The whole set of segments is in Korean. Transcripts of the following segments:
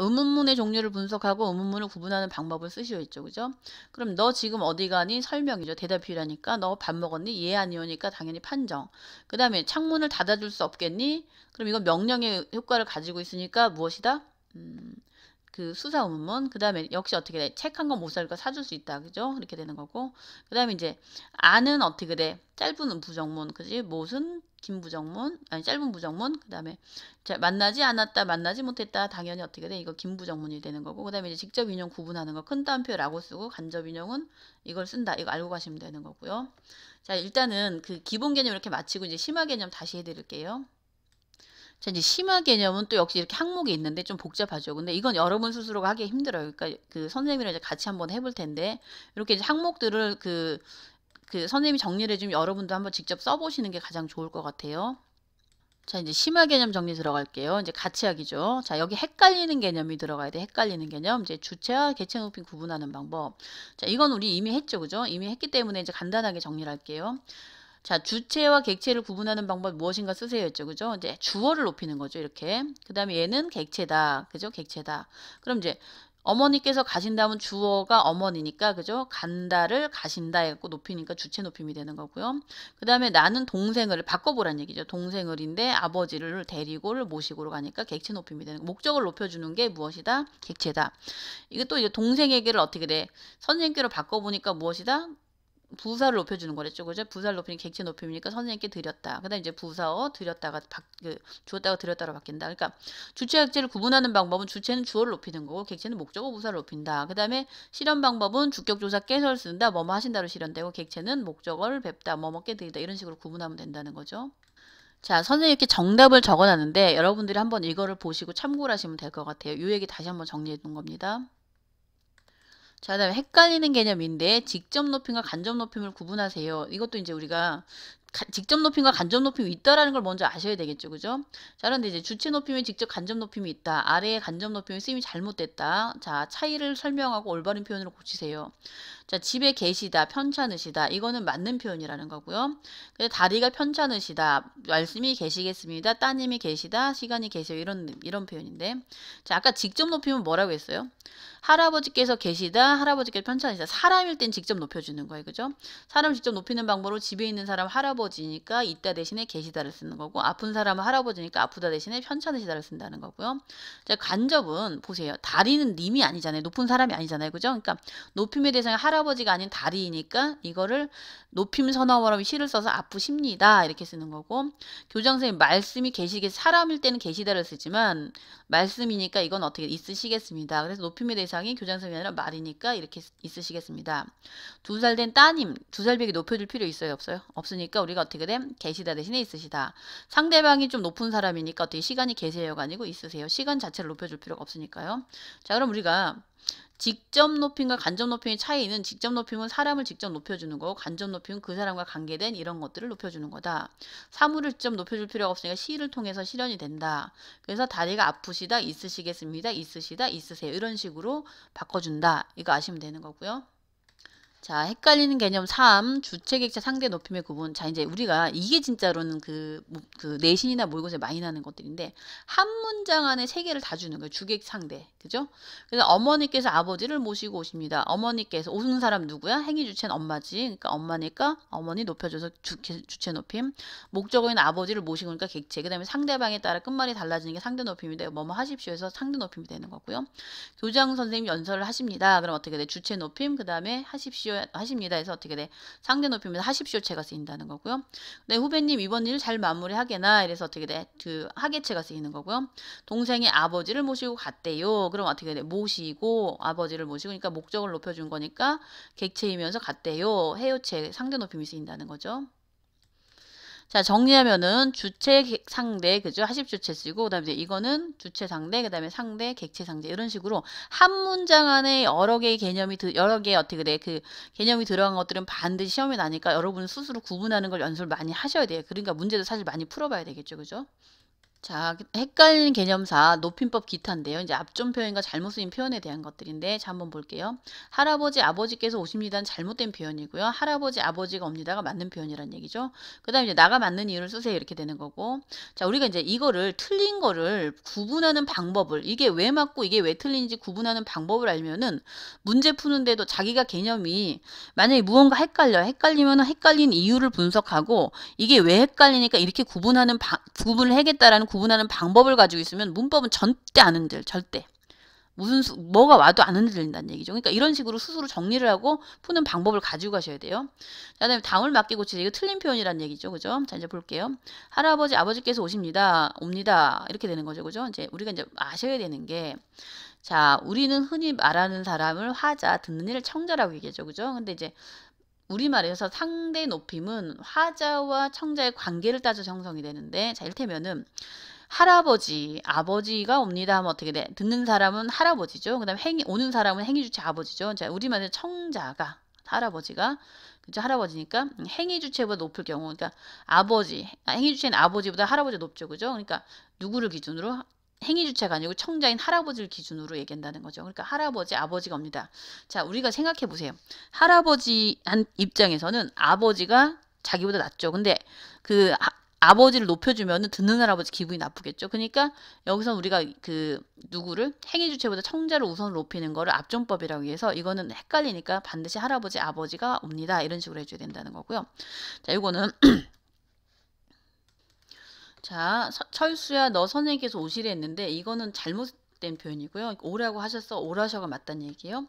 의문문의 종류를 분석하고 의문문을 구분하는 방법을 쓰시오 했죠. 그죠? 그럼 너 지금 어디 가니? 설명이죠. 대답이 필요하니까 너 밥 먹었니? 예 아니오니까 당연히 판정. 그 다음에 창문을 닫아줄 수 없겠니? 그럼 이건 명령의 효과를 가지고 있으니까 무엇이다? 그 수사 의문문. 그 다음에 역시 어떻게 돼? 책 한 권 못 사니까 사줄 수 있다. 그죠? 이렇게 되는 거고. 그 다음에 이제 아는 어떻게 돼? 짧은 부정문. 그지? 못은 긴 부정문. 아니 짧은 부정문. 그 다음에 만나지 않았다. 만나지 못했다. 당연히 어떻게 돼? 이거 긴 부정문이 되는 거고. 그 다음에 이제 직접 인용 구분하는 거. 큰 따옴표 라고 쓰고 간접 인용은 이걸 쓴다. 이거 알고 가시면 되는 거고요. 자, 일단은 그 기본 개념 이렇게 마치고 이제 심화 개념 다시 해드릴게요. 자, 이제 심화 개념은 또 역시 이렇게 항목이 있는데 좀 복잡하죠. 근데 이건 여러분 스스로가 하기 힘들어요. 그러니까 그 선생님이랑 이제 같이 한번 해볼 텐데, 이렇게 이제 항목들을 그 선생님이 정리를 해주면 여러분도 한번 직접 써보시는 게 가장 좋을 것 같아요. 자, 이제 심화 개념 정리 들어갈게요. 이제 같이 하기죠. 자, 여기 헷갈리는 개념이 들어가야 돼. 헷갈리는 개념. 이제 주체와 객체 높임 구분하는 방법. 자, 이건 우리 이미 했죠. 그죠? 이미 했기 때문에 이제 간단하게 정리를 할게요. 자, 주체와 객체를 구분하는 방법 무엇인가 쓰세요 했죠. 그죠? 이제 주어를 높이는 거죠. 이렇게. 그 다음에 얘는 객체다. 그죠? 객체다. 그럼 이제 어머니께서 가신다면 주어가 어머니니까 그죠? 간다를 가신다 해갖고 높이니까 주체 높임이 되는 거고요. 그 다음에 나는 동생을 바꿔보란 얘기죠. 동생을인데 아버지를 데리고를 모시고로 가니까 객체 높임이 되는 거. 목적을 높여주는 게 무엇이다? 객체다. 이것도 이제 동생에게를 어떻게 돼? 선생님께로 바꿔보니까 무엇이다? 부사를 높여주는 거랬죠. 그죠? 부사를 높이는 객체 높임이니까 선생님께 드렸다. 그 다음에 이제 부사어 드렸다가 주었다가 드렸다로 바뀐다. 그러니까 주체와 객체를 구분하는 방법은 주체는 주어를 높이는 거고 객체는 목적어 부사를 높인다. 그 다음에 실현 방법은 주격조사 깨서를 쓴다. 뭐뭐 하신다로 실현되고 객체는 목적어를 뵙다. 뭐뭐께 드리다. 이런 식으로 구분하면 된다는 거죠. 자, 선생님 이렇게 정답을 적어놨는데 여러분들이 한번 이거를 보시고 참고를 하시면 될 것 같아요. 이 얘기 다시 한번 정리해 둔 겁니다. 자, 그다음에 헷갈리는 개념인데 직접 높임과 간접 높임을 구분하세요. 이것도 이제 우리가 직접 높임과 간접 높임이 있다라는 걸 먼저 아셔야 되겠죠. 그죠? 자, 그런데 이제 주체 높임에 직접 간접 높임이 있다. 아래에 간접 높임의 쓰임이 잘못됐다. 자, 차이를 설명하고 올바른 표현으로 고치세요. 자, 집에 계시다, 편찮으시다. 이거는 맞는 표현이라는 거고요. 근데 다리가 편찮으시다. 말씀이 계시겠습니다. 따님이 계시다. 시간이 계세요. 이런 표현인데. 자, 아까 직접 높임은 뭐라고 했어요? 할아버지께서 계시다. 할아버지께서 편찮으시다. 사람일 땐 직접 높여주는 거예요. 그죠? 사람 직접 높이는 방법으로 집에 있는 사람 할아버지니까 있다 대신에 계시다를 쓰는 거고 아픈 사람은 할아버지니까 아프다 대신에 편찮으시다를 쓴다는 거고요. 자, 간접은 보세요. 다리는 님이 아니잖아요. 높은 사람이 아니잖아요. 그죠? 그러니까 높임의 대상이 할아버지가 아닌 다리이니까 이거를 높임 선어머럼 시를 써서 아프십니다. 이렇게 쓰는 거고 교장선생님 말씀이 계시게 사람일 때는 계시다를 쓰지만 말씀이니까 이건 어떻게 있으시겠습니다. 그래서 높임의 대상이 교장선생님이 아니라 말이니까 이렇게 있으시겠습니다. 2살 된 따님 2살 배기 높여줄 필요 있어요? 없어요? 없으니까 우리가 어떻게 돼? 계시다 대신에 있으시다. 상대방이 좀 높은 사람이니까 어떻게 시간이 계세요가 아니고 있으세요. 시간 자체를 높여줄 필요가 없으니까요. 자, 그럼 우리가 직접 높임과 간접 높임의 차이는 직접 높임은 사람을 직접 높여주는 거고 간접 높임은 그 사람과 관계된 이런 것들을 높여주는 거다. 사물을 직접 높여줄 필요가 없으니까 시를 통해서 실현이 된다. 그래서 다리가 아프시다, 있으시겠습니다, 있으시다, 있으세요. 이런 식으로 바꿔준다. 이거 아시면 되는 거고요. 자, 헷갈리는 개념 3, 주체, 객체, 상대, 높임의 구분. 자, 이제 우리가 이게 진짜로는 그 내신이나 모의고사에 많이 나는 것들인데 한 문장 안에 세 개를 다 주는 거예요. 주객, 상대. 그죠? 그래서 어머니께서 아버지를 모시고 오십니다. 어머니께서 오는 사람 누구야? 행위 주체는 엄마지. 그러니까 엄마니까 어머니 높여줘서 주체 높임. 목적어인 아버지를 모시고 오니까 객체. 그 다음에 상대방에 따라 끝말이 달라지는 게 상대 높임인데 뭐뭐 하십시오 해서 상대 높임이 되는 거고요. 교장 선생님 연설을 하십니다. 그럼 어떻게 돼? 주체 높임. 그 다음에 하십시오 하십니다 해서 어떻게 돼? 상대 높이면 하십시오체가 쓰인다는 거고요. 네, 후배님 이번 일 잘 마무리하게나 이래서 어떻게 돼? 그 하게체가 쓰이는 거고요. 동생이 아버지를 모시고 갔대요. 그럼 어떻게 돼? 모시고 아버지를 모시고 그러니까 목적을 높여준 거니까 객체이면서 갔대요. 해요체 상대 높임이 쓰인다는 거죠. 자, 정리하면은 주체 상대 그죠? 하십주체 쓰고 그다음에 이제 이거는 주체 상대 그다음에 상대 객체 상대 이런 식으로 한 문장 안에 여러 개의 개념이 여러 개의 어떻게 돼? 그 개념이 들어간 것들은 반드시 시험에 나니까 여러분 스스로 구분하는 걸 연습을 많이 하셔야 돼요. 그러니까 문제도 사실 많이 풀어봐야 되겠죠. 그죠? 자, 헷갈리는 개념사, 높임법 기타인데요. 이제 앞전 표현과 잘못 쓰인 표현에 대한 것들인데, 자, 한번 볼게요. 할아버지, 아버지께서 오십니다는 잘못된 표현이고요. 할아버지, 아버지가 옵니다가 맞는 표현이란 얘기죠. 그 다음에 이제 나가 맞는 이유를 쓰세요. 이렇게 되는 거고. 자, 우리가 이제 이거를 틀린 거를 구분하는 방법을, 이게 왜 맞고 이게 왜 틀린지 구분하는 방법을 알면은 문제 푸는데도 자기가 개념이 만약에 무언가 헷갈리면은 헷갈린 이유를 분석하고 이게 왜 헷갈리니까 이렇게 구분을 해야겠다라는 구분하는 방법을 가지고 있으면 문법은 절대 안 흔들, 절대. 뭐가 와도 안 흔들린다는 얘기죠. 그러니까 이런 식으로 스스로 정리를 하고 푸는 방법을 가지고 가셔야 돼요. 자, 그다음에 당을 맞게 고치자. 이거 틀린 표현이란 얘기죠. 그죠? 자, 이제 볼게요. 할아버지, 아버지께서 옵니다. 이렇게 되는 거죠. 그죠? 이제 우리가 이제 아셔야 되는 게, 자, 우리는 흔히 말하는 사람을 화자, 듣는 이를 청자라고 얘기하죠. 그죠? 근데 이제 우리말에서 상대 높임은 화자와 청자의 관계를 따져서 형성이 되는데, 자, 이를테면은 할아버지, 아버지가 옵니다 하면 어떻게 돼? 듣는 사람은 할아버지죠. 그 다음에 오는 사람은 행위주체 아버지죠. 자, 우리말에 청자가, 할아버지가, 그죠? 할아버지니까 행위주체보다 높을 경우, 그러니까 행위주체는 아버지보다 할아버지가 높죠. 그죠? 그러니까 누구를 기준으로? 행위주체가 아니고 청자인 할아버지를 기준으로 얘기한다는 거죠. 그러니까 할아버지, 아버지가 옵니다. 자, 우리가 생각해 보세요. 할아버지 한 입장에서는 아버지가 자기보다 낫죠. 근데 그 아버지를 높여주면은 듣는 할아버지 기분이 나쁘겠죠. 그러니까 여기서 우리가 그 누구를 행위주체보다 청자를 우선 높이는 거를 압존법이라고 해서 이거는 헷갈리니까 반드시 할아버지, 아버지가 옵니다. 이런 식으로 해줘야 된다는 거고요. 자, 이거는 자, 철수야, 너 선생님께서 오시래 했는데 이거는 잘못된 표현이고요. 오라고 하셨어. 오라셔가 맞다는 얘기예요.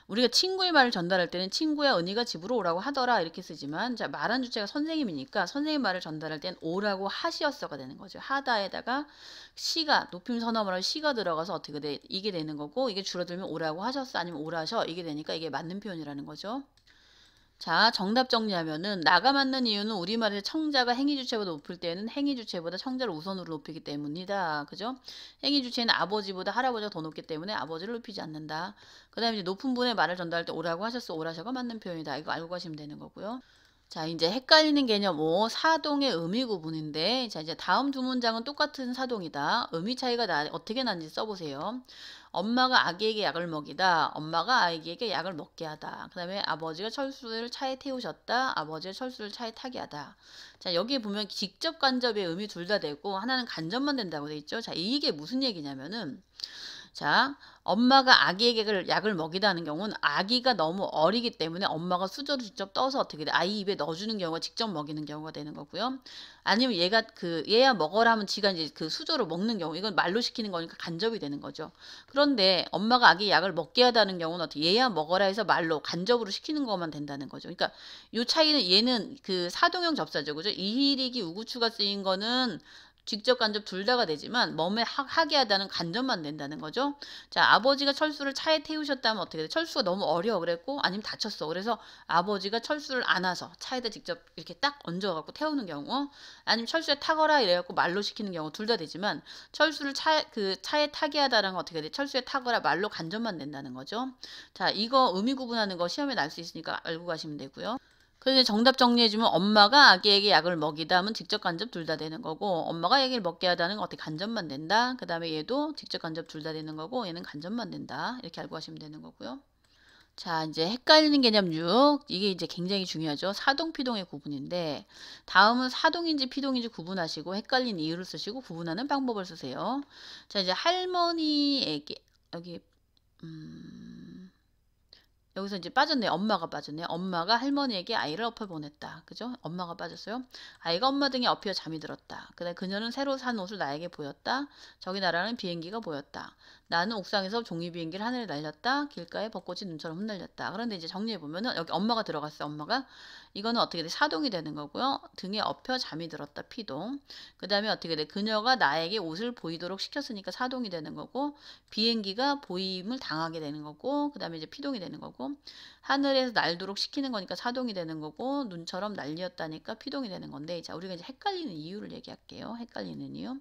우리가 친구의 말을 전달할 때는 친구야, 은희가 집으로 오라고 하더라 이렇게 쓰지만, 자, 말한 주체가 선생님이니까 선생님 말을 전달할 땐 오라고 하시었어가 되는 거죠. 하다에다가 시가 높임 선어말로 시가 들어가서 어떻게 돼? 이게 되는 거고, 이게 줄어들면 오라고 하셨어 아니면 오라셔 이게 되니까 이게 맞는 표현이라는 거죠. 자, 정답 정리하면은 나가 맞는 이유는 우리말에서 청자가 행위주체보다 높을 때는 행위주체보다 청자를 우선으로 높이기 때문이다. 그죠? 행위주체는 아버지보다 할아버지가 더 높기 때문에 아버지를 높이지 않는다. 그 다음에 이제 높은 분의 말을 전달할 때 오라고 하셨어. 오라셔가 맞는 표현이다. 이거 알고 가시면 되는 거고요. 자, 이제 헷갈리는 개념 5, 사동의 의미 구분인데, 자, 이제 다음 두 문장은 똑같은 사동이다. 의미 차이가 어떻게 나는지 써보세요. 엄마가 아기에게 약을 먹이다. 엄마가 아이에게 약을 먹게 하다. 그 다음에 아버지가 철수를 차에 태우셨다. 아버지가 철수를 차에 타게 하다. 자, 여기에 보면 직접 간접의 의미 둘 다 되고, 하나는 간접만 된다고 돼 있죠. 자, 이게 무슨 얘기냐면은, 자, 엄마가 아기에게 약을 먹이다는 경우는 아기가 너무 어리기 때문에 엄마가 수저를 직접 떠서 어떻게 돼? 아이 입에 넣어주는 경우가 직접 먹이는 경우가 되는 거고요. 아니면 얘야 먹어라 하면 지가 이제 그 수저로 먹는 경우, 이건 말로 시키는 거니까 간접이 되는 거죠. 그런데 엄마가 아기 약을 먹게 하다는 경우는 어떻게 얘야 먹어라 해서 말로 간접으로 시키는 것만 된다는 거죠. 그러니까 요 차이는 얘는 그 사동형 접사죠. 그죠? 이힐이기 우구추가 쓰인 거는 직접 간접 둘 다가 되지만 몸에 하게 하다는 간접만 된다는 거죠. 자, 아버지가 철수를 차에 태우셨다면 어떻게 돼? 철수가 너무 어려워 그랬고 아니면 다쳤어. 그래서 아버지가 철수를 안아서 차에다 직접 이렇게 딱 얹어갖고 태우는 경우, 아니면 철수에 타거라 이래갖고 말로 시키는 경우 둘 다 되지만, 철수를 차에 타게 하다는 건 어떻게 돼? 철수에 타거라 말로 간접만 된다는 거죠. 자, 이거 의미 구분하는 거 시험에 날 수 있으니까 알고 가시면 되고요. 그래서 정답 정리해주면 엄마가 아기에게 약을 먹이다 하면 직접 간접 둘 다 되는 거고, 엄마가 아기를 먹게 하다는 건 어떻게 간접만 된다. 그 다음에 얘도 직접 간접 둘 다 되는 거고 얘는 간접만 된다. 이렇게 알고 가시면 되는 거고요. 자, 이제 헷갈리는 개념 6. 이게 이제 굉장히 중요하죠. 사동, 피동의 구분인데, 다음은 사동인지 피동인지 구분하시고 헷갈린 이유를 쓰시고 구분하는 방법을 쓰세요. 자, 이제 할머니에게 여기 여기서 이제 빠졌네. 엄마가 빠졌네. 엄마가 할머니에게 아이를 엎어 보냈다. 그죠? 엄마가 빠졌어요. 아이가 엄마 등에 엎여 잠이 들었다. 그다음에 그녀는 새로 산 옷을 나에게 보였다. 저기 날아가는 비행기가 보였다. 나는 옥상에서 종이 비행기를 하늘에 날렸다. 길가에 벚꽃이 눈처럼 흩날렸다. 그런데 이제 정리해 보면은 여기 엄마가 들어갔어. 엄마가 이거는 어떻게 돼? 사동이 되는 거고요. 등에 엎여 잠이 들었다. 피동. 그다음에 어떻게 돼? 그녀가 나에게 옷을 보이도록 시켰으니까 사동이 되는 거고, 비행기가 보임을 당하게 되는 거고, 그다음에 이제 피동이 되는 거고, 하늘에서 날도록 시키는 거니까 사동이 되는 거고, 눈처럼 날렸다니까 피동이 되는 건데, 자, 우리가 이제 헷갈리는 이유를 얘기할게요. 헷갈리는 이유.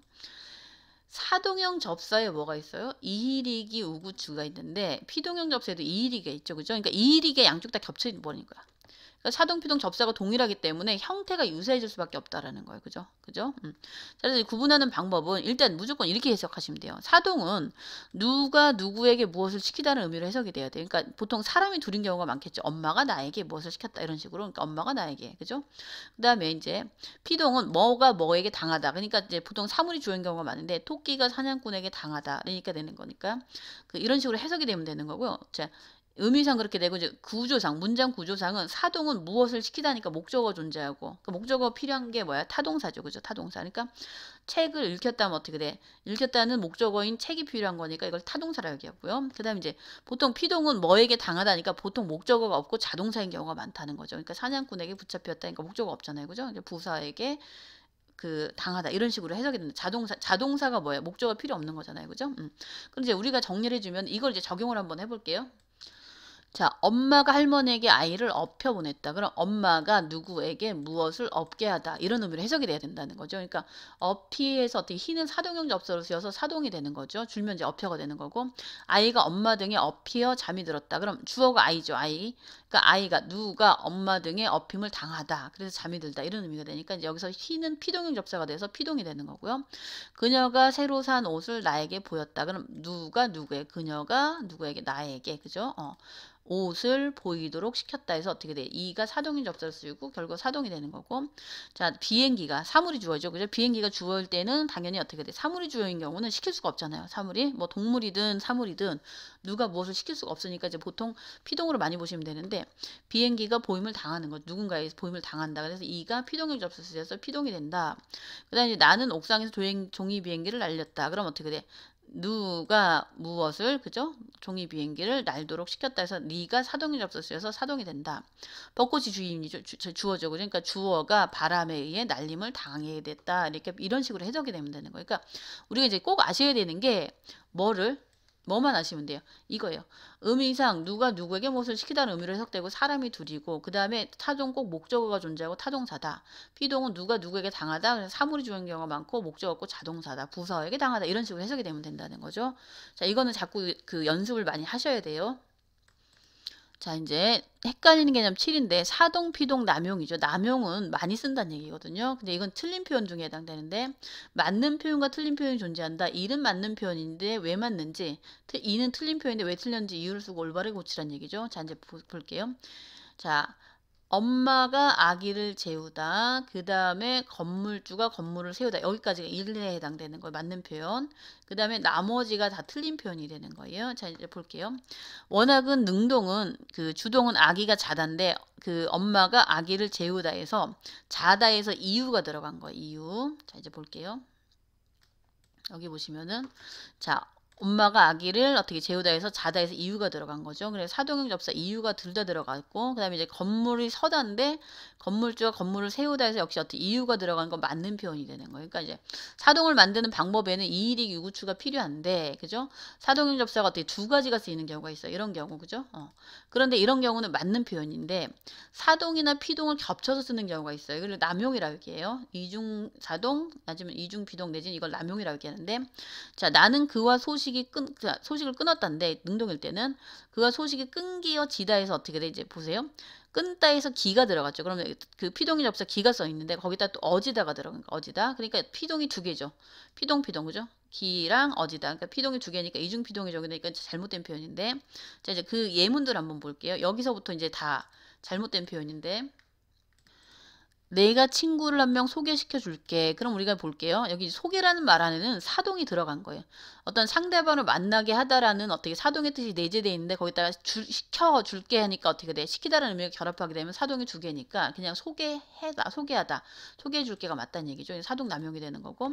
사동형 접사에 뭐가 있어요? 이힐이기 우구추가 있는데, 피동형 접사에도 이힐이가 있죠. 그죠? 그러니까 이힐이가 양쪽 다 겹쳐 버린 거야. 그러니까 사동, 피동 접사가 동일하기 때문에 형태가 유사해질 수밖에 없다라는 거예요. 그죠? 그죠? 자, 그래서 구분하는 방법은 일단 무조건 이렇게 해석하시면 돼요. 사동은 누가 누구에게 무엇을 시키다는 의미로 해석이 돼야 돼요. 그러니까 보통 사람이 둘인 경우가 많겠죠. 엄마가 나에게 무엇을 시켰다 이런 식으로. 그러니까 엄마가 나에게. 그죠? 그다음에 이제 피동은 뭐가 뭐에게 당하다. 그러니까 이제 보통 사물이 주어인 경우가 많은데 토끼가 사냥꾼에게 당하다. 그러니까 되는 거니까 이런 식으로 해석이 되면 되는 거고요. 자, 의미상 그렇게 되고 이제 구조상 문장 구조상은 사동은 무엇을 시키다니까 목적어 존재하고 그 목적어 필요한 게 뭐야? 타동사죠. 그죠? 타동사. 그러니까 책을 읽혔다면 어떻게 돼? 읽혔다는 목적어인 책이 필요한 거니까 이걸 타동사라고 얘기하고요. 그다음에 이제 보통 피동은 뭐에게 당하다니까 보통 목적어가 없고 자동사인 경우가 많다는 거죠. 그러니까 사냥꾼에게 붙잡혔다니까 목적어 없잖아요. 그죠? 이제 부사에게 당하다 이런 식으로 해석이 된다. 자동사가 뭐예요? 목적어 필요 없는 거잖아요. 그죠? 그럼 이제 우리가 정리를 해주면 이걸 이제 적용을 한번 해볼게요. 자, 엄마가 할머니에게 아이를 업혀 보냈다. 그럼 엄마가 누구에게 무엇을 업게 하다. 이런 의미로 해석이 돼야 된다는 거죠. 그러니까 업히에서 어떻게 희는 사동형 접서로 쓰여서 사동이 되는 거죠. 줄면 이제 업혀가 되는 거고 아이가 엄마 등에 업히어 잠이 들었다. 그럼 주어가 아이죠. 아이. 그러니까 아이가 누가 엄마 등에 업힘을 당하다. 그래서 잠이 들다. 이런 의미가 되니까 이제 여기서 희는 피동형 접사가 돼서 피동이 되는 거고요. 그녀가 새로 산 옷을 나에게 보였다. 그럼 누가 누구의 그녀가 누구에게 나에게 그죠? 옷을 보이도록 시켰다 해서 어떻게 돼? 이가 사동인 접사를 쓰이고 결국 사동이 되는 거고 자 비행기가 사물이 주어죠. 그죠? 비행기가 주어일 때는 당연히 어떻게 돼? 사물이 주어인 경우는 시킬 수가 없잖아요. 사물이 뭐 동물이든 사물이든 누가 무엇을 시킬 수가 없으니까 이제 보통 피동으로 많이 보시면 되는데 비행기가 보임을 당하는 거 누군가에 보임을 당한다. 그래서 이가 피동형 접사를 쓰여서 피동이 된다. 그 다음에 나는 옥상에서 종이 비행기를 날렸다. 그럼 어떻게 돼? 누가 무엇을 그죠? 종이 비행기를 날도록 시켰다 해서 네가 사동이 접속해서 사동이 된다. 벚꽃이 주인이죠. 주어죠. 그러니까 주어가 바람에 의해 날림을 당하게 됐다. 이렇게 이런 식으로 해석이 되면 되는 거예요. 그러니까 우리가 이제 꼭 아셔야 되는 게 뭐만 아시면 돼요. 이거예요. 의미상 누가 누구에게 무엇을 시키다는 의미로 해석되고 사람이 둘이고 그 다음에 타동 꼭 목적어가 존재하고 타동사다. 피동은 누가 누구에게 당하다. 그래서 사물이 주는 경우가 많고 목적어 없고 자동사다. 부사에게 당하다. 이런 식으로 해석이 되면 된다는 거죠. 자, 이거는 자꾸 연습을 많이 하셔야 돼요. 자, 이제 헷갈리는 개념 7인데 사동, 피동, 남용이죠. 남용은 많이 쓴다는 얘기거든요. 근데 이건 틀린 표현 중에 해당되는데 맞는 표현과 틀린 표현이 존재한다. 이는 맞는 표현인데 왜 맞는지 이는 틀린 표현인데 왜 틀렸는지 이유를 쓰고 올바르게 고치라는 얘기죠. 자, 이제 볼게요. 자, 엄마가 아기를 재우다. 그 다음에 건물주가 건물을 세우다. 여기까지가 1에 해당되는 거예요. 맞는 표현. 그 다음에 나머지가 다 틀린 표현이 되는 거예요. 자, 이제 볼게요. 워낙은 능동은 주동은 아기가 자다인데 엄마가 아기를 재우다 해서 자다에서 이유가 들어간 거예요. 이유. 자, 이제 볼게요. 여기 보시면은 자, 엄마가 아기를 어떻게 재우다 해서 자다 해서 이유가 들어간 거죠. 그래서 사동형 접사 이유가 둘 다 들어갔고 그 다음에 이제 건물이 서다인데 건물주가 건물을 세우다 해서 역시 어떻게 이유가 들어간 건 맞는 표현이 되는 거예요. 그러니까 이제 사동을 만드는 방법에는 이일이 유구추가 필요한데 그죠? 사동형 접사가 어떻게 두 가지가 쓰이는 경우가 있어요. 이런 경우 그죠? 그런데 이런 경우는 맞는 표현인데 사동이나 피동을 겹쳐서 쓰는 경우가 있어요. 이걸 남용이라고 얘기해요. 이중 사동 아니면 이중 피동 내지는 이걸 남용이라고 얘기하는데 자, 나는 그와 소식을 끊었다는데 능동일 때는 그가 소식이 끊기어지다 해서 어떻게 돼? 이제 보세요. 끊다 해서 기가 들어갔죠. 그러면 피동이 접사 기가 써 있는데 거기다 또 어지다가 들어간 거 어지다. 그러니까 피동이 두 개죠. 피동 그죠? 기랑 어지다. 그러니까 피동이 두 개니까 이중 피동이 적용되니까 잘못된 표현인데 자, 이제 그 예문들 한번 볼게요. 여기서부터 이제 다 잘못된 표현인데 내가 친구를 한 명 소개시켜 줄게. 그럼 우리가 볼게요. 여기 소개라는 말 안에는 사동이 들어간 거예요. 어떤 상대방을 만나게 하다라는 어떻게 사동의 뜻이 내재되어 있는데 거기다가 시켜 줄게 하니까 어떻게 돼? 시키다라는 의미가 결합하게 되면 사동이 두 개니까 그냥 소개하다, 소개해 줄게가 맞다는 얘기죠. 사동 남용이 되는 거고.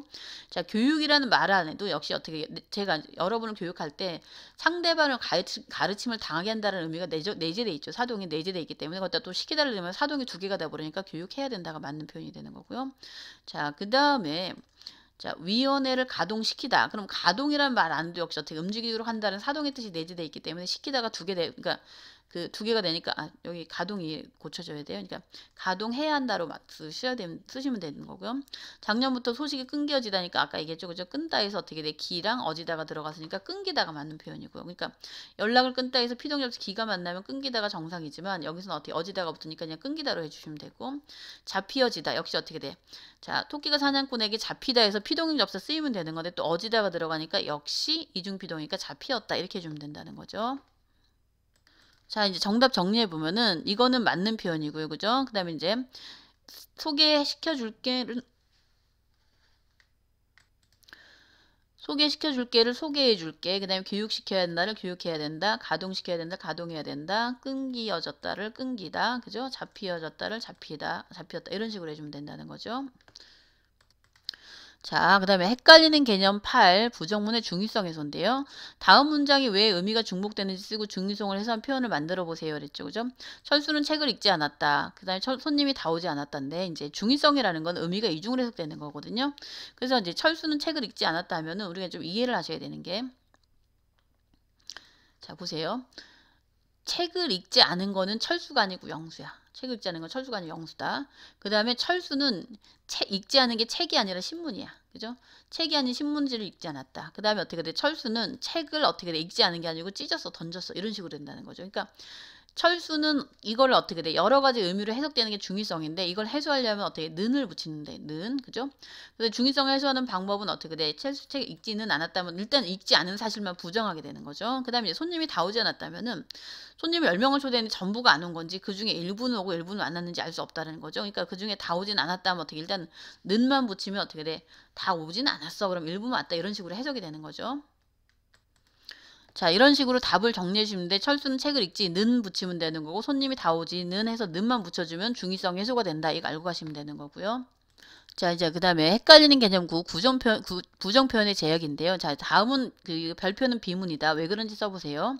자, 교육이라는 말 안에도 역시 어떻게 제가 여러분을 교육할 때 상대방을 가르침을 당하게 한다는 의미가 내재되어 있죠. 사동이 내재되어 있기 때문에 거기다 또 시키다를 넣으면 사동이 두 개가 돼 버리니까 교육해야 된다가 맞는 표현이 되는 거고요. 자, 그 다음에 자, 위원회를 가동시키다. 그럼 가동이라는 말 안도 역시 어떻게 움직이도록 한다는 사동의 뜻이 내재되어 있기 때문에 시키다가 그러니까 그 두 개가 되니까 여기 가동이 고쳐져야 돼요. 그러니까 가동해야 한다로 쓰시면 되는 거고요. 작년부터 소식이 끊겨지다니까 아까 얘기했죠. 그죠? 끈다 해서 어떻게 돼? 기랑 어지다가 들어갔으니까 끊기다가 맞는 표현이고요. 그러니까 연락을 끊다 해서 피동접수 기가 만나면 끊기다가 정상이지만 여기서는 어떻게 어지다가 붙으니까 그냥 끊기다로 해주시면 되고, 잡히어지다 역시 어떻게 돼? 자, 토끼가 사냥꾼에게 잡히다 해서 피동접수 쓰이면 되는 건데 또 어지다가 들어가니까 역시 이중피동이니까 잡히었다 이렇게 해주면 된다는 거죠. 자, 이제 정답 정리해 보면은 이거는 맞는 표현이고요. 그죠? 그 다음에 이제 소개시켜 줄게를 소개해 줄게. 그 다음에 교육시켜야 된다를 교육해야 된다. 가동시켜야 된다. 가동해야 된다. 끊기어졌다를 끊기다. 그죠? 잡히어졌다를 잡히었다. 이런 식으로 해주면 된다는 거죠. 자, 그 다음에 헷갈리는 개념 8, 부정문의 중의성 해소인데요. 다음 문장이 왜 의미가 중복되는지 쓰고 중의성을 해소한 표현을 만들어 보세요. 그랬죠. 그죠? 철수는 책을 읽지 않았다. 그 다음에 손님이 다 오지 않았다인데, 이제 중의성이라는 건 의미가 이중으로 해석되는 거거든요. 그래서 이제 철수는 책을 읽지 않았다 하면은 우리가 좀 이해를 하셔야 되는 게, 자, 보세요. 책을 읽지 않은 거는 철수가 아니고 영수야. 책을 읽지 않은 건 철수가 아니고 영수다. 그 다음에 철수는 읽지 않은 게 책이 아니라 신문이야. 그죠? 책이 아닌 신문지를 읽지 않았다. 그 다음에 어떻게 돼? 철수는 책을 어떻게 돼? 읽지 않은 게 아니고 찢었어, 던졌어. 이런 식으로 된다는 거죠. 그러니까 철수는 이걸 어떻게 돼? 여러 가지 의미로 해석되는 게 중의성인데 이걸 해소하려면 어떻게 는을 붙이는데 는 그죠? 근데 중의성을 해소하는 방법은 어떻게 돼? 책 읽지는 않았다면 일단 읽지 않은 사실만 부정하게 되는 거죠. 그다음에 이제 손님이 다 오지 않았다면은 손님이 10명을 초대했는데 전부가 안 온 건지 그 중에 일부는 오고 일부는 안 왔는지 알 수 없다는 거죠. 그러니까 그 중에 다 오진 않았다면 어떻게 일단 는만 붙이면 어떻게 돼? 다 오진 않았어. 그럼 일부만 왔다 이런 식으로 해석이 되는 거죠. 자, 이런 식으로 답을 정리해 주시면 돼. 철수는 책을 읽지 는 붙이면 되는 거고 손님이 다 오지 는 해서 는만 붙여주면 중의성 해소가 된다. 이거 알고 가시면 되는 거고요. 자, 이제 그 다음에 헷갈리는 개념 9, 부정표현의 제약인데요. 자, 다음은 그 별표는 비문이다. 왜 그런지 써보세요.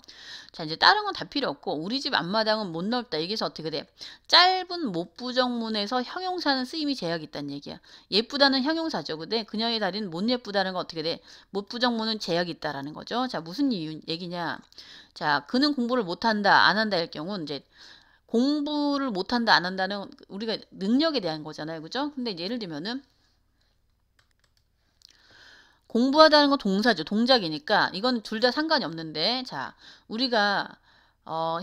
자, 이제 다른 건 다 필요 없고 우리 집 앞마당은 못 넓다. 여기서 어떻게 돼? 짧은 못 부정문에서 형용사는 쓰임이 제약이 있다는 얘기야. 예쁘다는 형용사죠. 근데 그녀의 다리는 못 예쁘다는 건 어떻게 돼? 못 부정문은 제약이 있다라는 거죠. 자, 무슨 얘기냐? 자, 그는 공부를 못한다, 안 한다 할 경우는 이제 공부를 못한다 안 한다는 우리가 능력에 대한 거잖아요. 그죠? 근데 예를 들면은 공부하다는 건 동사죠. 동작이니까 이건 둘 다 상관이 없는데 자 우리가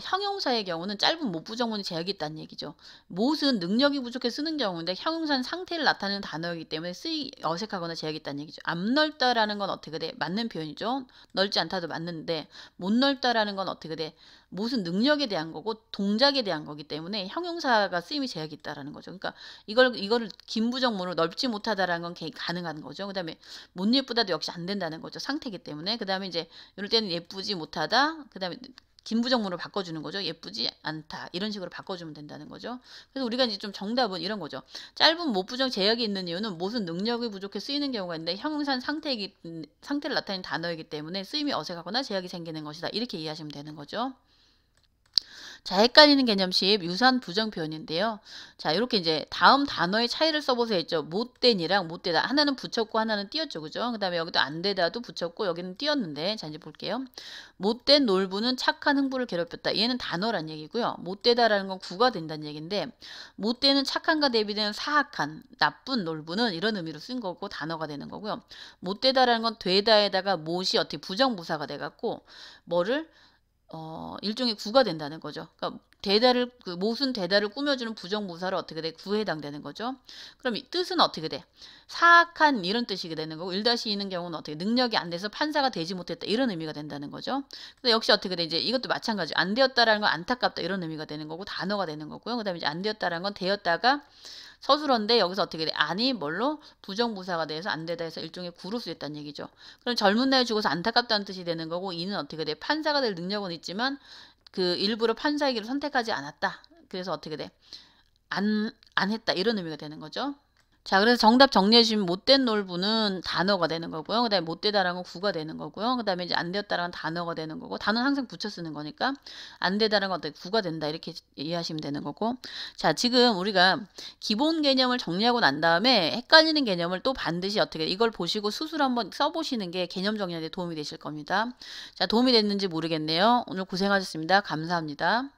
형용사의 경우는 짧은 못 부정문이 제약이 있다는 얘기죠. 못은 능력이 부족해 쓰는 경우인데 형용사는 상태를 나타내는 단어이기 때문에 어색하거나 제약이 있다는 얘기죠. 안 넓다라는 건 어떻게 돼? 맞는 표현이죠. 넓지 않다도 맞는데 못 넓다라는 건 어떻게 돼? 못은 능력에 대한 거고 동작에 대한 거기 때문에 형용사가 쓰임이 제약이 있다라는 거죠. 그러니까 이거를 김부정문으로 넓지 못하다라는 건 가능한 거죠. 그다음에 못 예쁘다도 역시 안 된다는 거죠. 상태이기 때문에. 그다음에 이제 이럴 때는 예쁘지 못하다. 그다음에 김부정문으로 바꿔주는 거죠. 예쁘지 않다. 이런 식으로 바꿔주면 된다는 거죠. 그래서 우리가 이제 좀 정답은 이런 거죠. 짧은 못 부정 제약이 있는 이유는 못은 능력이 부족해 쓰이는 경우가 있는데 형용사는 상태를 나타내는 단어이기 때문에 쓰임이 어색하거나 제약이 생기는 것이다. 이렇게 이해하시면 되는 거죠. 자, 헷갈리는 개념 10, 유사한 부정 표현인데요. 자, 이렇게 이제 다음 단어의 차이를 써보세요 했죠. 못된이랑 못되다. 하나는 붙였고 하나는 띄었죠. 그죠? 그 다음에 여기도 안 되다도 붙였고 여기는 띄었는데 자, 이제 볼게요. 못된 놀부는 착한 흥부를 괴롭혔다. 얘는 단어란 얘기고요. 못되다라는 건 구가 된다는 얘기인데 못되는 착한과 대비되는 사악한, 나쁜 놀부는 이런 의미로 쓴 거고 단어가 되는 거고요. 못되다라는 건 되다에다가 못이 어떻게 부정부사가 돼갖고 뭐를 일종의 구가 된다는 거죠. 그러니까 못은 대다를 꾸며주는 부정부사를 어떻게 돼? 구에 해당되는 거죠. 그럼 이 뜻은 어떻게 돼? 사악한 이런 뜻이 되는 거고 1-2는 경우는 어떻게 능력이 안 돼서 판사가 되지 못했다 이런 의미가 된다는 거죠. 그래서 역시 어떻게 돼? 이제 이것도 마찬가지. 안 되었다라는 건 안타깝다 이런 의미가 되는 거고 단어가 되는 거고요. 그다음에 이제 안 되었다라는 건 되었다가 서술어인데 여기서 어떻게 돼? 아니 뭘로? 부정부사가 돼서 안 되다 해서 일종의 구로 쓰였다는 얘기죠. 그럼 젊은 나이에 죽어서 안타깝다는 뜻이 되는 거고 이는 어떻게 돼? 판사가 될 능력은 있지만 그 일부러 판사의 길을 선택하지 않았다. 그래서 어떻게 돼? 안 했다. 이런 의미가 되는 거죠. 자, 그래서 정답 정리해 주시면 못된 놀부는 단어가 되는 거고요. 그 다음에 못되다라는 건 구가 되는 거고요. 그 다음에 이제 안 되었다라는 단어가 되는 거고 단어는 항상 붙여 쓰는 거니까 안 되다라는 건 어떻게 구가 된다 이렇게 이해하시면 되는 거고 자, 지금 우리가 기본 개념을 정리하고 난 다음에 헷갈리는 개념을 또 반드시 어떻게 이걸 보시고 수술 한번 써보시는 게 개념 정리하는 데 도움이 되실 겁니다. 자, 도움이 됐는지 모르겠네요. 오늘 고생하셨습니다. 감사합니다.